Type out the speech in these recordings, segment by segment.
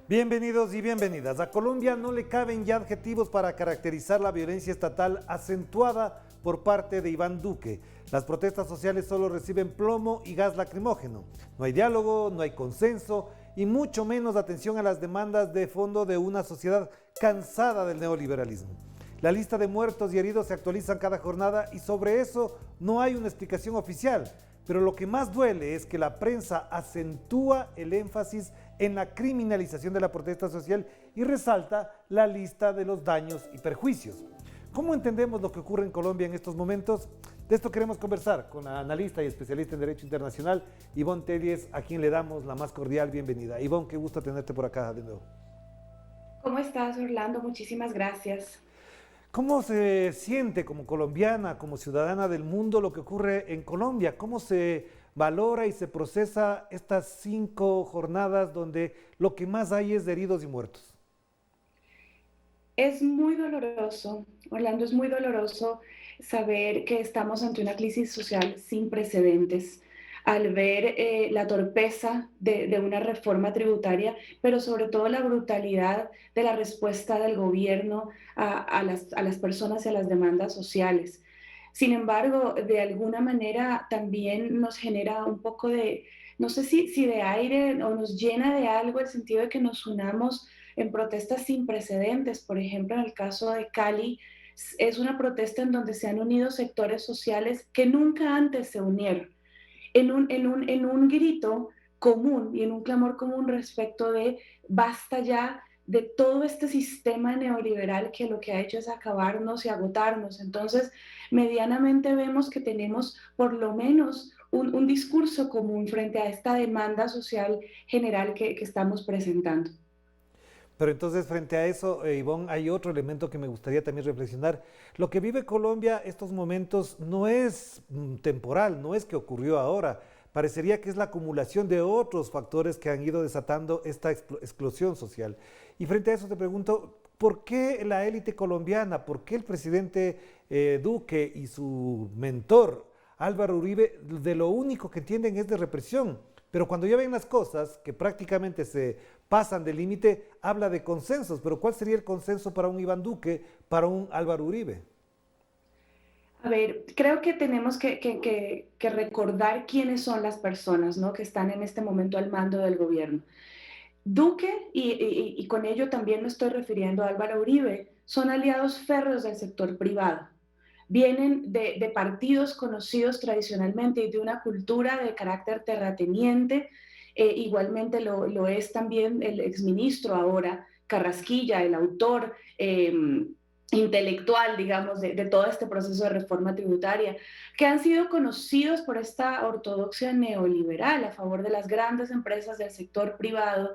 Bienvenidos y bienvenidas. A Colombia no le caben ya adjetivos para caracterizar la violencia estatal acentuada por parte de Iván Duque. Las protestas sociales solo reciben plomo y gas lacrimógeno. No hay diálogo, no hay consenso y mucho menos atención a las demandas de fondo de una sociedad cansada del neoliberalismo. La lista de muertos y heridos se actualizan cada jornada y sobre eso no hay una explicación oficial. Pero lo que más duele es que la prensa acentúa el énfasis en la criminalización de la protesta social y resalta la lista de los daños y perjuicios. ¿Cómo entendemos lo que ocurre en Colombia en estos momentos? De esto queremos conversar con la analista y especialista en Derecho Internacional, Ivonne Telles, a quien le damos la más cordial bienvenida. Ivonne, qué gusto tenerte por acá de nuevo. ¿Cómo estás, Orlando? Muchísimas gracias. ¿Cómo se siente como colombiana, como ciudadana del mundo lo que ocurre en Colombia? ¿Cómo se valora y se procesa estas 5 jornadas donde lo que más hay es de heridos y muertos? Es muy doloroso, Orlando, es muy doloroso saber que estamos ante una crisis social sin precedentes, al ver la torpeza de una reforma tributaria, pero sobre todo la brutalidad de la respuesta del gobierno a las personas y a las demandas sociales. Sin embargo, de alguna manera también nos genera un poco de, no sé si de aire o nos llena de algo el sentido de que nos unamos en protestas sin precedentes. Por ejemplo, en el caso de Cali, es una protesta en donde se han unido sectores sociales que nunca antes se unieron, en un grito común y en un clamor común respecto de basta ya de todo este sistema neoliberal que lo que ha hecho es acabarnos y agotarnos. Entonces, medianamente vemos que tenemos por lo menos un discurso común frente a esta demanda social general que estamos presentando. Pero entonces, frente a eso, Ivonne, hay otro elemento que me gustaría también reflexionar. Lo que vive Colombia estos momentos no es temporal, no es que ocurrió ahora. Parecería que es la acumulación de otros factores que han ido desatando esta explosión social. Y frente a eso te pregunto, ¿por qué la élite colombiana, por qué el presidente Duque y su mentor Álvaro Uribe de lo único que entienden es de represión? Pero cuando ya ven las cosas que prácticamente se pasan del límite, habla de consensos. Pero ¿cuál sería el consenso para un Iván Duque, para un Álvaro Uribe? A ver, creo que tenemos que recordar quiénes son las personas, ¿no?, que están en este momento al mando del gobierno. Duque, y con ello también me estoy refiriendo a Álvaro Uribe, son aliados férreos del sector privado. Vienen de partidos conocidos tradicionalmente y de una cultura de carácter terrateniente. Igualmente lo es también el exministro ahora, Carrasquilla, el autor intelectual, digamos, de todo este proceso de reforma tributaria, que han sido conocidos por esta ortodoxia neoliberal a favor de las grandes empresas del sector privado.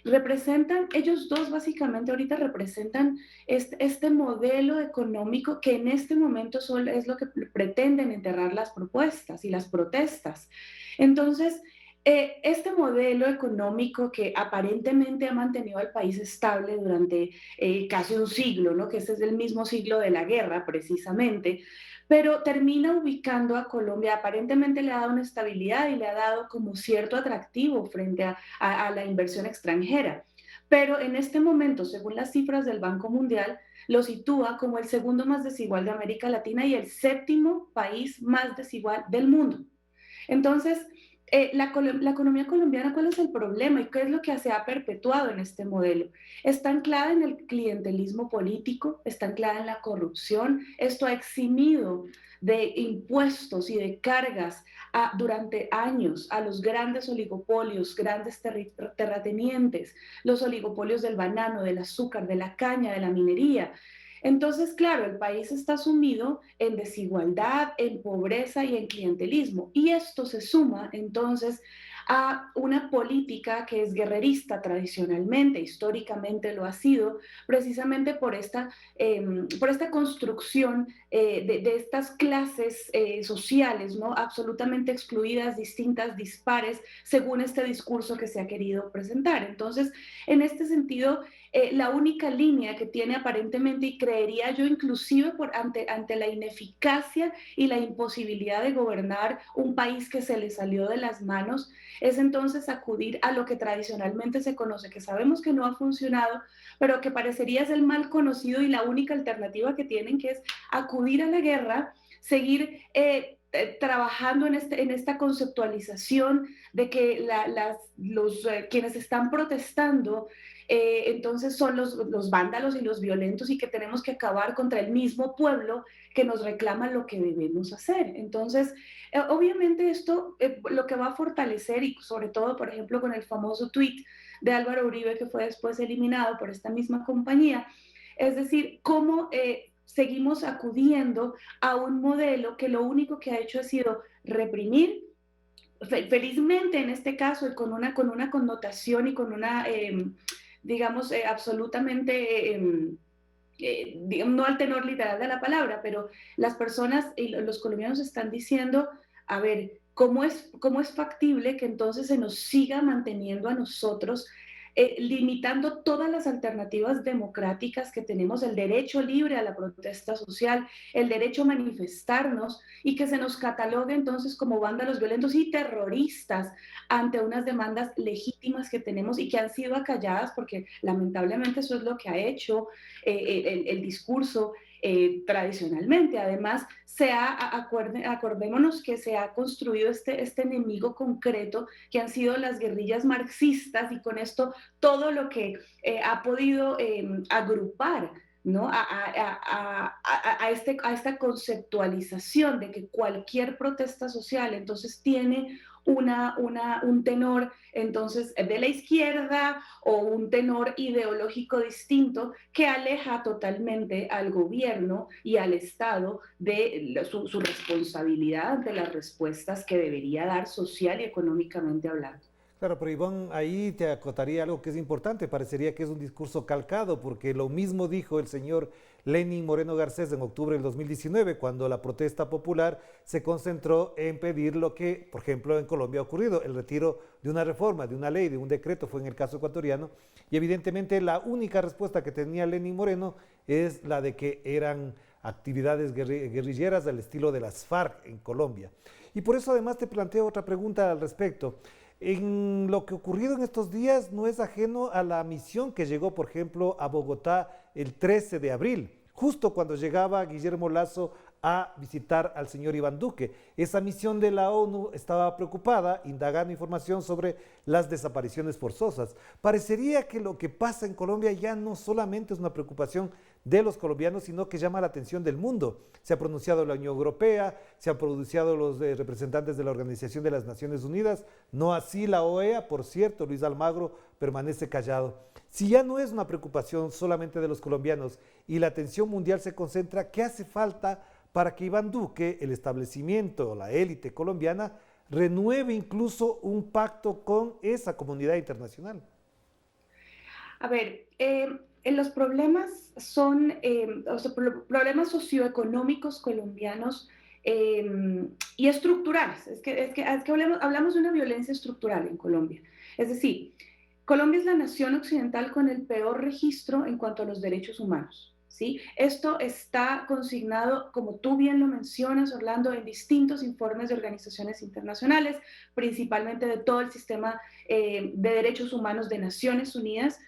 Representan, ellos dos básicamente ahorita representan este modelo económico que en este momento solo es lo que pretenden enterrar las propuestas y las protestas. Entonces, este modelo económico que aparentemente ha mantenido al país estable durante casi un siglo, ¿no?, que este es el mismo siglo de la guerra precisamente, pero termina ubicando a Colombia, aparentemente le ha dado una estabilidad y le ha dado como cierto atractivo frente a la inversión extranjera. Pero en este momento, según las cifras del Banco Mundial, lo sitúa como el segundo más desigual de América Latina y el séptimo país más desigual del mundo. Entonces, la economía colombiana, ¿cuál es el problema y qué es lo que se ha perpetuado en este modelo? Está anclada en el clientelismo político, está anclada en la corrupción. Esto ha eximido de impuestos y de cargas durante años a los grandes oligopolios, grandes terratenientes, los oligopolios del banano, del azúcar, de la caña, de la minería. Entonces, claro, el país está sumido en desigualdad, en pobreza y en clientelismo. Y esto se suma entonces a una política que es guerrerista tradicionalmente, históricamente lo ha sido, precisamente por esta construcción de estas clases sociales, ¿no?, absolutamente excluidas, distintas, dispares, según este discurso que se ha querido presentar. Entonces, en este sentido, la única línea que tiene aparentemente, y creería yo inclusive ante la ineficacia y la imposibilidad de gobernar un país que se le salió de las manos, es entonces acudir a lo que tradicionalmente se conoce, que sabemos que no ha funcionado, pero que parecería ser el mal conocido y la única alternativa que tienen, que es acudir a la guerra, seguir trabajando en esta conceptualización de que quienes están protestando entonces son los vándalos y los violentos y que tenemos que acabar contra el mismo pueblo que nos reclama lo que debemos hacer. Entonces, obviamente esto lo que va a fortalecer y sobre todo, por ejemplo, con el famoso tweet de Álvaro Uribe que fue después eliminado por esta misma compañía, es decir, cómo seguimos acudiendo a un modelo que lo único que ha hecho ha sido reprimir, felizmente en este caso, con una connotación y con una, digamos, absolutamente, digamos, no al tenor literal de la palabra, pero las personas y los colombianos están diciendo, a ver, cómo es factible que entonces se nos siga manteniendo a nosotros limitando todas las alternativas democráticas que tenemos, el derecho libre a la protesta social, el derecho a manifestarnos y que se nos catalogue entonces como vándalos violentos y terroristas ante unas demandas legítimas que tenemos y que han sido acalladas porque lamentablemente eso es lo que ha hecho el discurso tradicionalmente. Además, acordémonos que se ha construido este enemigo concreto que han sido las guerrillas marxistas y con esto todo lo que ha podido agrupar, ¿no? A esta conceptualización de que cualquier protesta social entonces tiene un tenor entonces de la izquierda o un tenor ideológico distinto que aleja totalmente al gobierno y al Estado de su responsabilidad ante las respuestas que debería dar social y económicamente hablando. Claro, pero Iván, ahí te acotaría algo que es importante. Parecería que es un discurso calcado, porque lo mismo dijo el señor Lenín Moreno Garcés en octubre del 2019, cuando la protesta popular se concentró en pedir lo que, por ejemplo, en Colombia ha ocurrido, el retiro de una reforma, de una ley, de un decreto, fue en el caso ecuatoriano, y evidentemente la única respuesta que tenía Lenín Moreno es la de que eran actividades guerrilleras del estilo de las FARC en Colombia. Y por eso además te planteo otra pregunta al respecto. En lo que ha ocurrido en estos días no es ajeno a la misión que llegó, por ejemplo, a Bogotá el 13 de abril, justo cuando llegaba Guillermo Lazo a visitar al señor Iván Duque. Esa misión de la ONU estaba preocupada, indagando información sobre las desapariciones forzosas. Parecería que lo que pasa en Colombia ya no solamente es una preocupación de los colombianos, sino que llama la atención del mundo. Se ha pronunciado la Unión Europea, se han pronunciado los representantes de la Organización de las Naciones Unidas, no así la OEA, por cierto, Luis Almagro permanece callado. Si ya no es una preocupación solamente de los colombianos y la atención mundial se concentra, ¿qué hace falta para que Iván Duque, el establecimiento, la élite colombiana, renueve incluso un pacto con esa comunidad internacional? A ver, los problemas son o sea, problemas socioeconómicos colombianos y estructurales. Es que hablamos de una violencia estructural en Colombia. Es decir, Colombia es la nación occidental con el peor registro en cuanto a los derechos humanos. ¿Sí? Esto está consignado, como tú bien lo mencionas, Orlando, en distintos informes de organizaciones internacionales, principalmente de todo el sistema de derechos humanos de Naciones Unidas.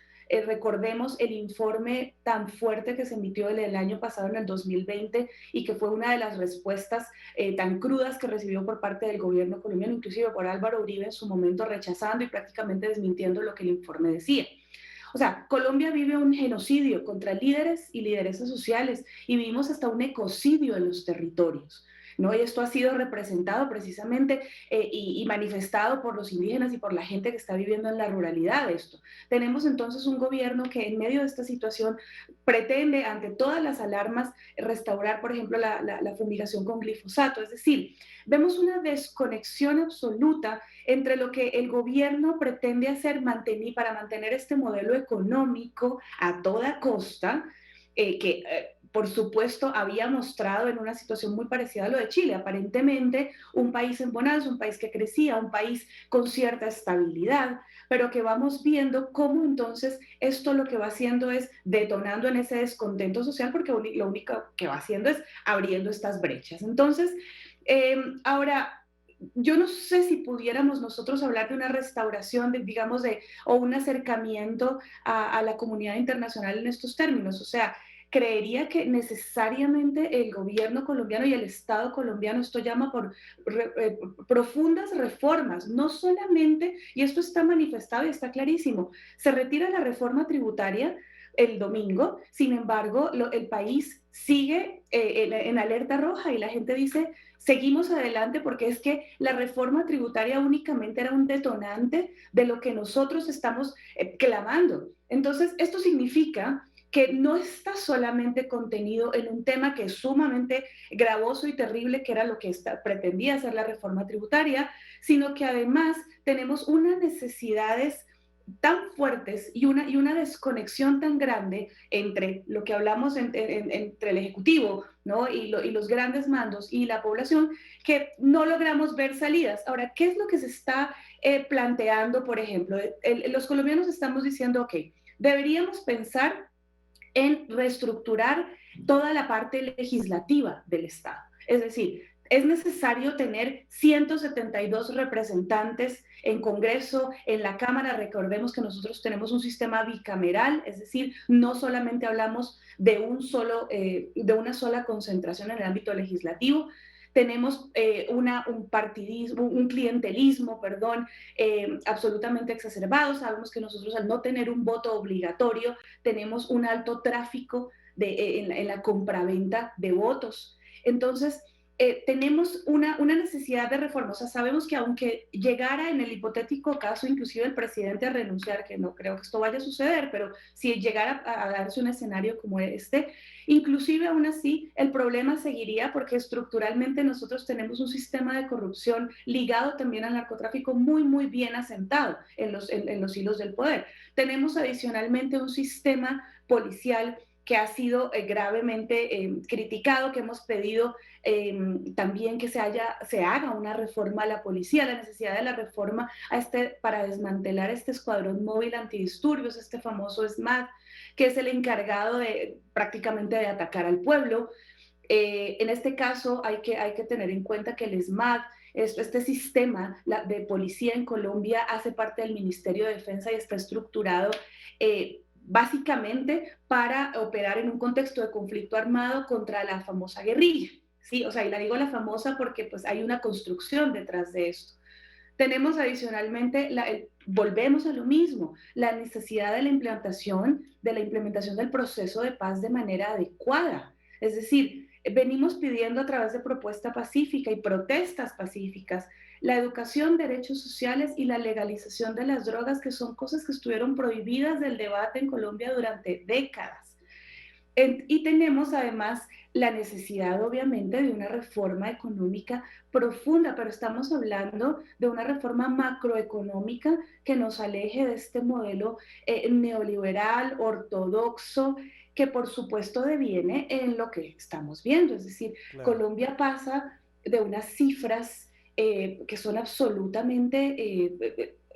Recordemos el informe tan fuerte que se emitió el año pasado, en el 2020, y que fue una de las respuestas tan crudas que recibió por parte del gobierno colombiano, inclusive por Álvaro Uribe en su momento, rechazando y prácticamente desmintiendo lo que el informe decía. O sea, Colombia vive un genocidio contra líderes y lideresas sociales y vivimos hasta un ecocidio en los territorios. ¿No? Y esto ha sido representado precisamente y manifestado por los indígenas y por la gente que está viviendo en la ruralidad de esto. Tenemos entonces un gobierno que en medio de esta situación pretende, ante todas las alarmas, restaurar, por ejemplo, la fumigación con glifosato. Es decir, vemos una desconexión absoluta entre lo que el gobierno pretende hacer para mantener este modelo económico a toda costa, que por supuesto había mostrado en una situación muy parecida a lo de Chile, aparentemente un país en bonanza, un país que crecía, un país con cierta estabilidad, pero que vamos viendo cómo entonces esto lo que va haciendo es detonando en ese descontento social, porque lo único que va haciendo es abriendo estas brechas. Entonces, ahora, yo no sé si pudiéramos nosotros hablar de una restauración, digamos, o un acercamiento a la comunidad internacional en estos términos. O sea, creería que necesariamente el gobierno colombiano y el Estado colombiano, esto llama por profundas reformas, no solamente, y esto está manifestado y está clarísimo, se retira la reforma tributaria el domingo, sin embargo, el país sigue en alerta roja y la gente dice, seguimos adelante porque es que la reforma tributaria únicamente era un detonante de lo que nosotros estamos clamando. Entonces, esto significa que no está solamente contenido en un tema que es sumamente gravoso y terrible, que era lo que pretendía hacer la reforma tributaria, sino que además tenemos unas necesidades tan fuertes y una desconexión tan grande entre lo que hablamos entre el Ejecutivo, ¿no? Y los grandes mandos y la población, que no logramos ver salidas. Ahora, ¿qué es lo que se está planteando, por ejemplo? Los colombianos estamos diciendo, ok, deberíamos pensar en reestructurar toda la parte legislativa del Estado. Es decir, es necesario tener 172 representantes en Congreso, en la Cámara. Recordemos que nosotros tenemos un sistema bicameral, es decir, no solamente hablamos de de una sola concentración en el ámbito legislativo. Tenemos un partidismo, un clientelismo, perdón, absolutamente exacerbado. Sabemos que nosotros, al no tener un voto obligatorio, tenemos un alto tráfico en la compraventa de votos. Entonces, tenemos una necesidad de reforma. O sea, sabemos que aunque llegara en el hipotético caso inclusive el presidente a renunciar, que no creo que esto vaya a suceder, pero si llegara a darse un escenario como este, inclusive aún así el problema seguiría porque estructuralmente nosotros tenemos un sistema de corrupción ligado también al narcotráfico muy, muy bien asentado en los hilos del poder. Tenemos adicionalmente un sistema policial que ha sido gravemente criticado, que hemos pedido también que se haga una reforma a la policía, la necesidad de la reforma para desmantelar este escuadrón móvil antidisturbios, este famoso SMAT, que es el encargado prácticamente de atacar al pueblo. En este caso hay que tener en cuenta que el SMAT, este sistema de policía en Colombia, hace parte del Ministerio de Defensa y está estructurado básicamente para operar en un contexto de conflicto armado contra la famosa guerrilla. ¿Sí? O sea, y la digo la famosa porque pues hay una construcción detrás de esto. Tenemos adicionalmente, volvemos a lo mismo, la necesidad de la implementación del proceso de paz de manera adecuada. Es decir, venimos pidiendo a través de propuesta pacífica y protestas pacíficas la educación, derechos sociales y la legalización de las drogas, que son cosas que estuvieron prohibidas del debate en Colombia durante décadas. Y tenemos además la necesidad, obviamente, de una reforma económica profunda, pero estamos hablando de una reforma macroeconómica que nos aleje de este modelo neoliberal, ortodoxo, que por supuesto deviene en lo que estamos viendo. Es decir, Claro. Colombia pasa de unas cifras que son absolutamente,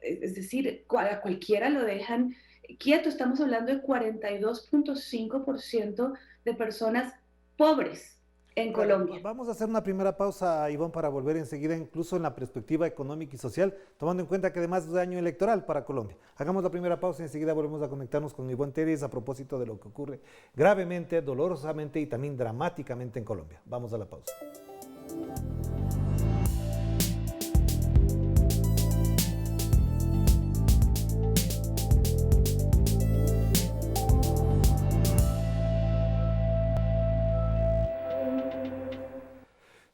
es decir, a cualquiera lo dejan quieto. Estamos hablando de 42.5% de personas pobres en Claro, Colombia. vamos a hacer una primera pausa, Ivonne, para volver enseguida, incluso en la perspectiva económica y social, tomando en cuenta que además es año electoral para Colombia. Hagamos la primera pausa y enseguida volvemos a conectarnos con Ivonne Telles a propósito de lo que ocurre gravemente, dolorosamente y también dramáticamente en Colombia. Vamos a la pausa.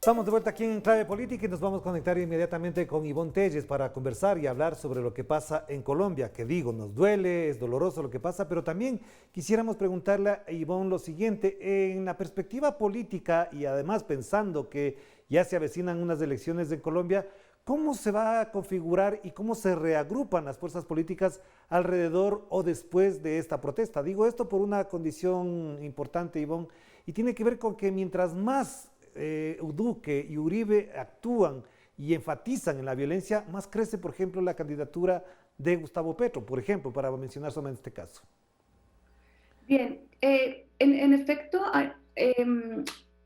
Estamos de vuelta aquí en Clave Política y nos vamos a conectar inmediatamente con Ivonne Telles para conversar y hablar sobre lo que pasa en Colombia, que digo, nos duele, es doloroso lo que pasa, pero también quisiéramos preguntarle a Ivonne lo siguiente, en la perspectiva política y además pensando que ya se avecinan unas elecciones en Colombia, ¿cómo se va a configurar y cómo se reagrupan las fuerzas políticas alrededor o después de esta protesta? Digo esto por una condición importante, Ivonne, y tiene que ver con que mientras más Duque y Uribe actúan y enfatizan en la violencia, más crece, por ejemplo, la candidatura de Gustavo Petro, por ejemplo, para mencionar solamente este caso. Bien, en efecto,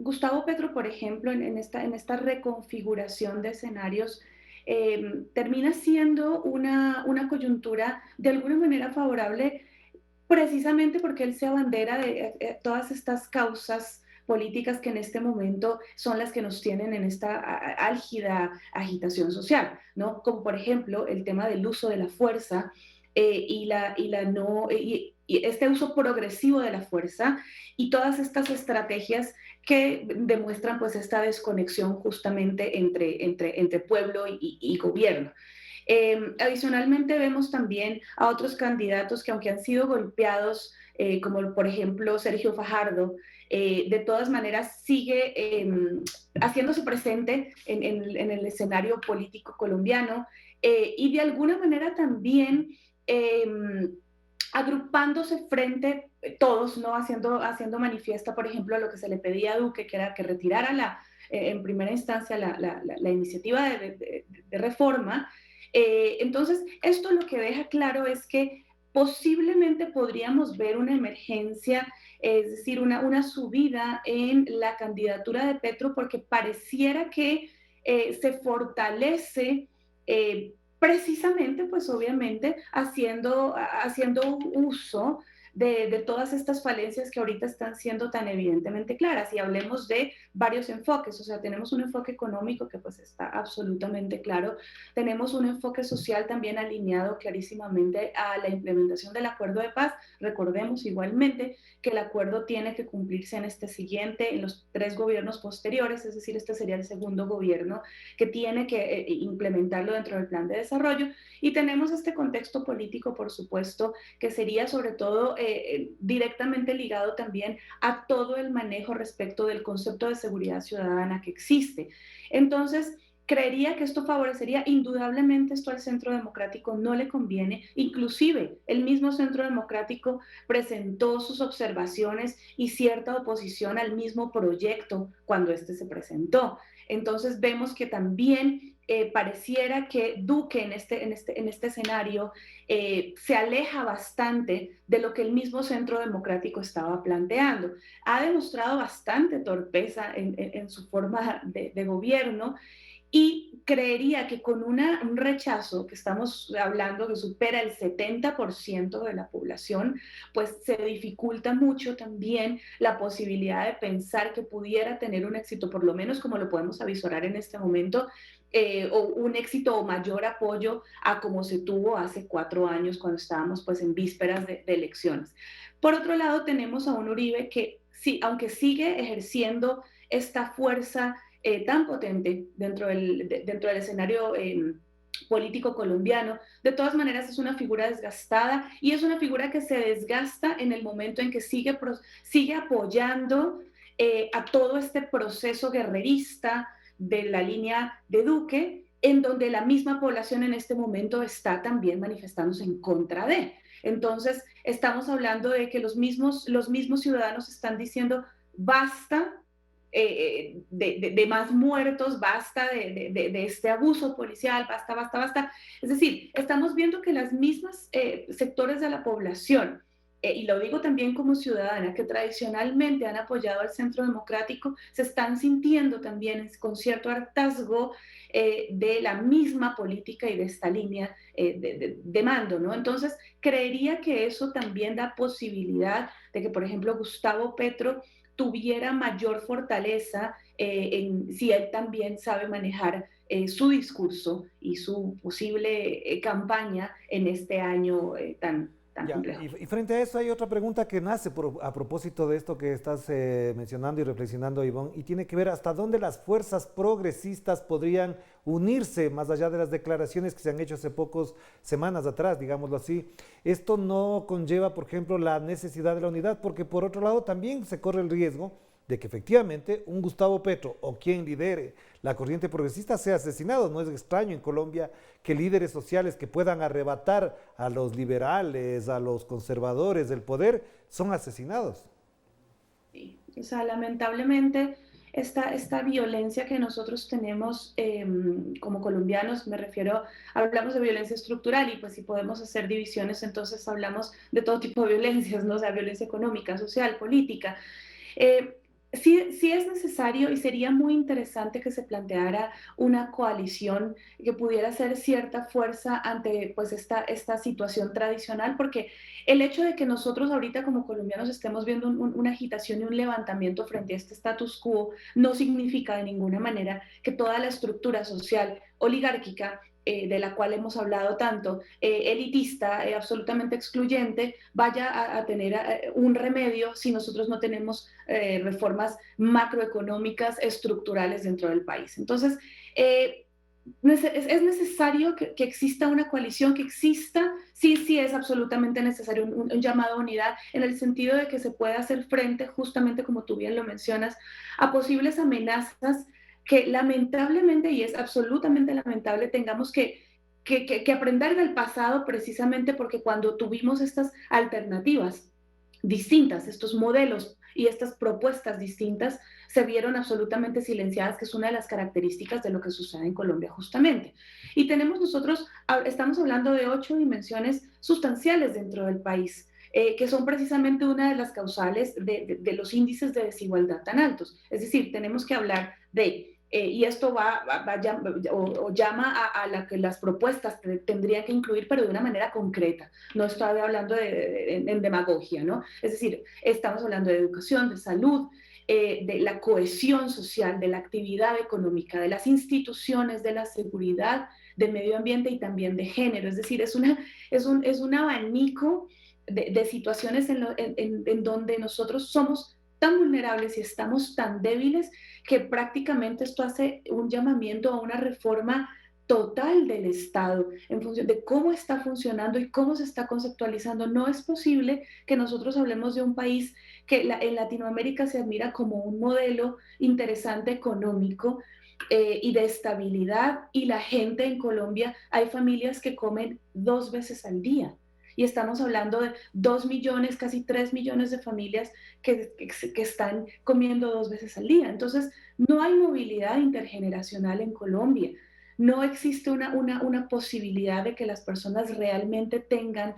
Gustavo Petro, por ejemplo, en esta reconfiguración de escenarios, termina siendo una coyuntura de alguna manera favorable precisamente porque él se abandera de todas estas causas políticas que en este momento son las que nos tienen en esta álgida agitación social, ¿no? Como por ejemplo el tema del uso de la fuerza y la no, y este uso progresivo de la fuerza y todas estas estrategias que demuestran pues esta desconexión justamente entre pueblo y gobierno. Adicionalmente vemos también a otros candidatos que aunque han sido golpeados, como por ejemplo Sergio Fajardo, de todas maneras sigue haciéndose presente en el escenario político colombiano y de alguna manera también eh, agrupándose frente todos, ¿no? Haciendo manifiesta, por ejemplo, lo que se le pedía a Duque, que era que retirara en primera instancia la iniciativa de reforma. Entonces, esto lo que deja claro es que posiblemente podríamos ver una emergencia, es decir, una subida en la candidatura de Petro, porque pareciera que se fortalece precisamente, pues obviamente, haciendo uso de todas estas falencias que ahorita están siendo tan evidentemente claras. Y hablemos de varios enfoques, o sea, tenemos un enfoque económico que pues está absolutamente claro, tenemos un enfoque social también alineado clarísimamente a la implementación del acuerdo de paz. Recordemos igualmente que el acuerdo tiene que cumplirse en los 3 gobiernos posteriores, es decir, este sería el segundo gobierno que tiene que implementarlo dentro del plan de desarrollo. Y tenemos este contexto político, por supuesto, que sería sobre todo directamente ligado también a todo el manejo respecto del concepto de seguridad ciudadana que existe. Entonces, creería que esto favorecería indudablemente esto al Centro Democrático no le conviene, inclusive el mismo Centro Democrático presentó sus observaciones y cierta oposición al mismo proyecto cuando este se presentó. Entonces vemos que también pareciera que Duque en este escenario se aleja bastante de lo que el mismo Centro Democrático estaba planteando. Ha demostrado bastante torpeza en su forma de gobierno y creería que con un rechazo que estamos hablando que supera el 70% de la población, pues se dificulta mucho también la posibilidad de pensar que pudiera tener un éxito, por lo menos como lo podemos avisorar en este momento, o un éxito o mayor apoyo a como se tuvo hace 4 años cuando estábamos pues en vísperas de elecciones. Por otro lado, tenemos a un Uribe que sí, aunque sigue ejerciendo esta fuerza tan potente dentro del escenario político colombiano, de todas maneras es una figura desgastada y es una figura que se desgasta en el momento en que sigue apoyando a todo este proceso guerrerista de la línea de Duque, en donde la misma población en este momento está también manifestándose en contra de. Entonces, estamos hablando de que los mismos ciudadanos están diciendo, basta de más muertos, basta de este abuso policial, basta, basta, basta. Es decir, estamos viendo que las mismas sectores de la población, y lo digo también como ciudadana, que tradicionalmente han apoyado al Centro Democrático, se están sintiendo también con cierto hartazgo de la misma política y de esta línea de mando, ¿no? Entonces, creería que eso también da posibilidad de que, por ejemplo, Gustavo Petro tuviera mayor fortaleza si él también sabe manejar su discurso y su posible campaña en este año tan Ya, complejo. y frente a eso hay otra pregunta que nace a propósito de esto que estás mencionando y reflexionando, Ivonne, y tiene que ver hasta dónde las fuerzas progresistas podrían unirse, más allá de las declaraciones que se han hecho hace pocas semanas atrás, digámoslo así. Esto no conlleva, por ejemplo, la necesidad de la unidad, porque por otro lado también se corre el riesgo de que efectivamente un Gustavo Petro o quien lidere la corriente progresista sea asesinado. No es extraño en Colombia que líderes sociales que puedan arrebatar a los liberales, a los conservadores del poder, son asesinados. Sí. O sea, lamentablemente esta violencia que nosotros tenemos como colombianos, me refiero, hablamos de violencia estructural y pues si podemos hacer divisiones, entonces hablamos de todo tipo de violencias, ¿no? O sea, violencia económica, social, política. Eh, sí es necesario y sería muy interesante que se planteara una coalición que pudiera ser cierta fuerza ante pues esta situación tradicional, porque el hecho de que nosotros ahorita como colombianos estemos viendo una agitación y un levantamiento frente a este status quo no significa de ninguna manera que toda la estructura social oligárquica de la cual hemos hablado tanto, elitista, absolutamente excluyente, vaya a tener un remedio si nosotros no tenemos reformas macroeconómicas estructurales dentro del país. Entonces, es necesario que exista una coalición, que exista, sí es absolutamente necesario un llamado a unidad en el sentido de que se pueda hacer frente, justamente como tú bien lo mencionas, a posibles amenazas que lamentablemente, y es absolutamente lamentable, tengamos que aprender del pasado precisamente porque cuando tuvimos estas alternativas distintas, estos modelos y estas propuestas distintas se vieron absolutamente silenciadas, que es una de las características de lo que sucede en Colombia justamente. Y tenemos nosotros, estamos hablando de 8 dimensiones sustanciales dentro del país. Que son precisamente una de las causales de los índices de desigualdad tan altos. Es decir, tenemos que hablar de y esto o llama a la que las propuestas tendrían que incluir, pero de una manera concreta. No estoy hablando en demagogia, ¿no? Es decir, estamos hablando de educación, de salud, de la cohesión social, de la actividad económica, de las instituciones, de la seguridad, de medio ambiente y también de género. Es decir, es un abanico de situaciones en donde nosotros somos tan vulnerables y estamos tan débiles que prácticamente esto hace un llamamiento a una reforma total del Estado en función de cómo está funcionando y cómo se está conceptualizando. No es posible que nosotros hablemos de un país que en Latinoamérica se admira como un modelo interesante económico y de estabilidad, y la gente en Colombia, hay familias que comen 2 veces al día. Y estamos hablando de 2 millones, casi 3 millones de familias que están comiendo 2 veces al día. Entonces, no hay movilidad intergeneracional en Colombia. No existe una posibilidad de que las personas realmente tengan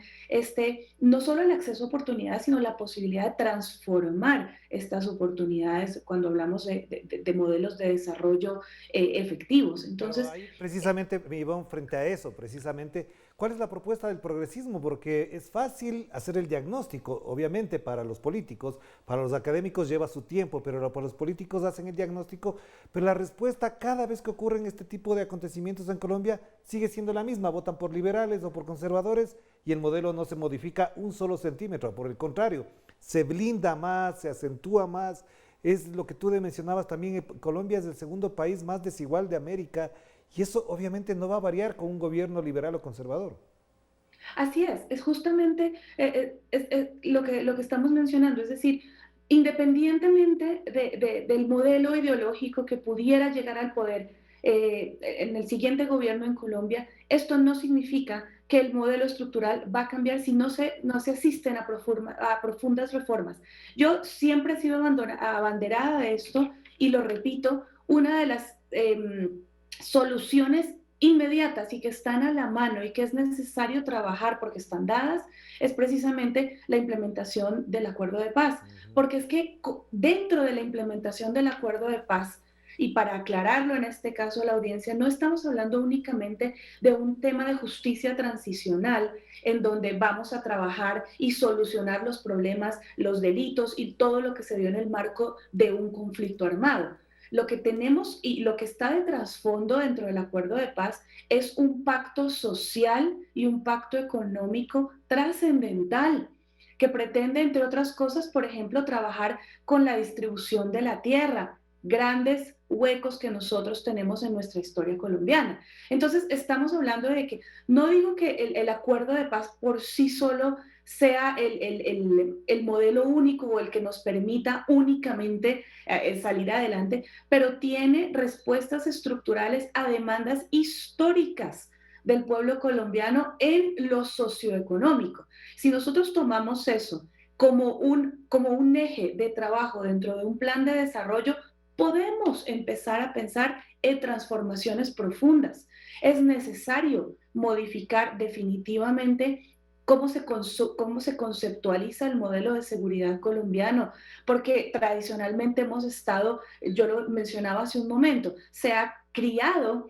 no solo el acceso a oportunidades, sino la posibilidad de transformar estas oportunidades cuando hablamos de modelos de desarrollo efectivos. Pero Entonces, ahí precisamente me iba frente a eso, precisamente, ¿cuál es la propuesta del progresismo? Porque es fácil hacer el diagnóstico, obviamente para los políticos, para los académicos lleva su tiempo, pero para los políticos hacen el diagnóstico, pero la respuesta cada vez que ocurren este tipo de acontecimientos en Colombia sigue siendo la misma, votan por liberales o por conservadores y el modelo no se modifica un solo centímetro, por el contrario, se blinda más, se acentúa más. Es lo que tú mencionabas también, Colombia es el segundo país más desigual de América y eso obviamente no va a variar con un gobierno liberal o conservador. así es justamente lo que estamos mencionando, es decir, independientemente del modelo ideológico que pudiera llegar al poder en el siguiente gobierno en Colombia, esto no significa que el modelo estructural va a cambiar si no se asisten a profundas reformas. Yo siempre he sido abanderada de esto y lo repito, una de las soluciones inmediatas y que están a la mano y que es necesario trabajar porque están dadas, es precisamente la implementación del acuerdo de paz. Ujú. Porque es que dentro de la implementación del acuerdo de paz, y para aclararlo en este caso a la audiencia, no estamos hablando únicamente de un tema de justicia transicional en donde vamos a trabajar y solucionar los problemas, los delitos y todo lo que se dio en el marco de un conflicto armado. Lo que tenemos y lo que está de trasfondo dentro del acuerdo de paz es un pacto social y un pacto económico trascendental que pretende, entre otras cosas, por ejemplo, trabajar con la distribución de la tierra, grandes huecos que nosotros tenemos en nuestra historia colombiana. Entonces, estamos hablando de que, no digo que el acuerdo de paz por sí solo sea el modelo único o el que nos permita únicamente salir adelante, pero tiene respuestas estructurales a demandas históricas del pueblo colombiano en lo socioeconómico. Si nosotros tomamos eso como un eje de trabajo dentro de un plan de desarrollo, podemos empezar a pensar en transformaciones profundas. Es necesario modificar definitivamente cómo se conceptualiza el modelo de seguridad colombiano, porque tradicionalmente hemos estado, yo lo mencionaba hace un momento, se ha criado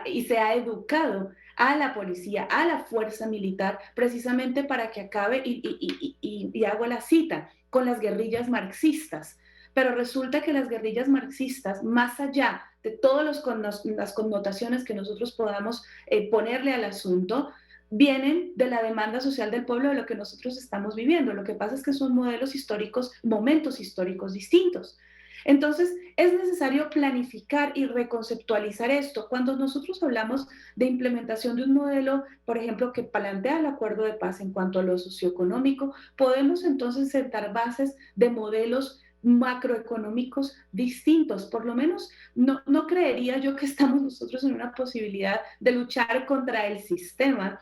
y se ha educado a la policía, a la fuerza militar, precisamente para que acabe, y hago la cita, con las guerrillas marxistas. Pero resulta que las guerrillas marxistas, más allá de todas las connotaciones que nosotros podamos ponerle al asunto, vienen de la demanda social del pueblo, de lo que nosotros estamos viviendo. Lo que pasa es que son modelos históricos, momentos históricos distintos. Entonces, es necesario planificar y reconceptualizar esto. Cuando nosotros hablamos de implementación de un modelo, por ejemplo, que plantea el acuerdo de paz en cuanto a lo socioeconómico, podemos entonces sentar bases de modelos macroeconómicos distintos. Por lo menos no creería yo que estamos nosotros en una posibilidad de luchar contra el sistema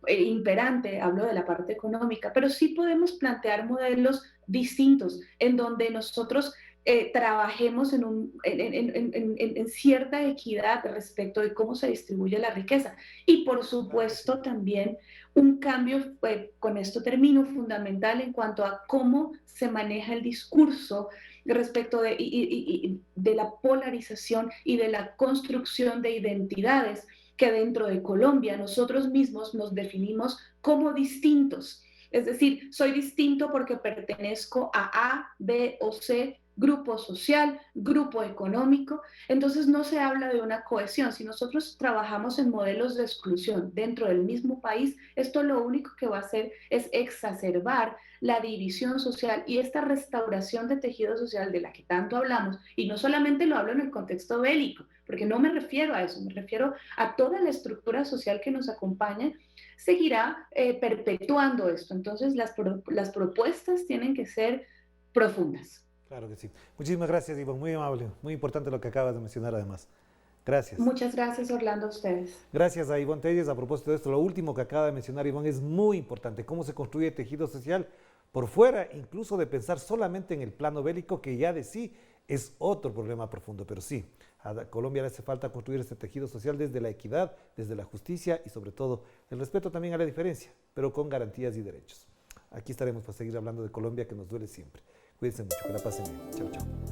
imperante, hablo de la parte económica, pero sí podemos plantear modelos distintos en donde nosotros trabajemos en cierta equidad respecto de cómo se distribuye la riqueza. Y por supuesto también un cambio, con esto termino, fundamental en cuanto a cómo se maneja el discurso respecto de la polarización y de la construcción de identidades que dentro de Colombia nosotros mismos nos definimos como distintos. Es decir, soy distinto porque pertenezco a, B o C grupo social, grupo económico. Entonces no se habla de una cohesión. Si nosotros trabajamos en modelos de exclusión dentro del mismo país, esto lo único que va a hacer es exacerbar la división social y esta restauración de tejido social de la que tanto hablamos. Y no solamente lo hablo en el contexto bélico, porque no me refiero a eso, me refiero a toda la estructura social que nos acompaña, seguirá perpetuando esto. Entonces las propuestas tienen que ser profundas. Claro que sí. Muchísimas gracias, Ivonne, muy amable, muy importante lo que acabas de mencionar además. Gracias. Muchas gracias, Orlando, a ustedes. Gracias a Ivonne Telles. A propósito de esto, lo último que acaba de mencionar Ivonne es muy importante, cómo se construye tejido social por fuera, incluso de pensar solamente en el plano bélico, que ya de sí es otro problema profundo, pero sí, a Colombia le hace falta construir este tejido social desde la equidad, desde la justicia y sobre todo el respeto también a la diferencia, pero con garantías y derechos. Aquí estaremos para seguir hablando de Colombia, que nos duele siempre. Cuídense mucho, que la pasen bien. Chao, chao.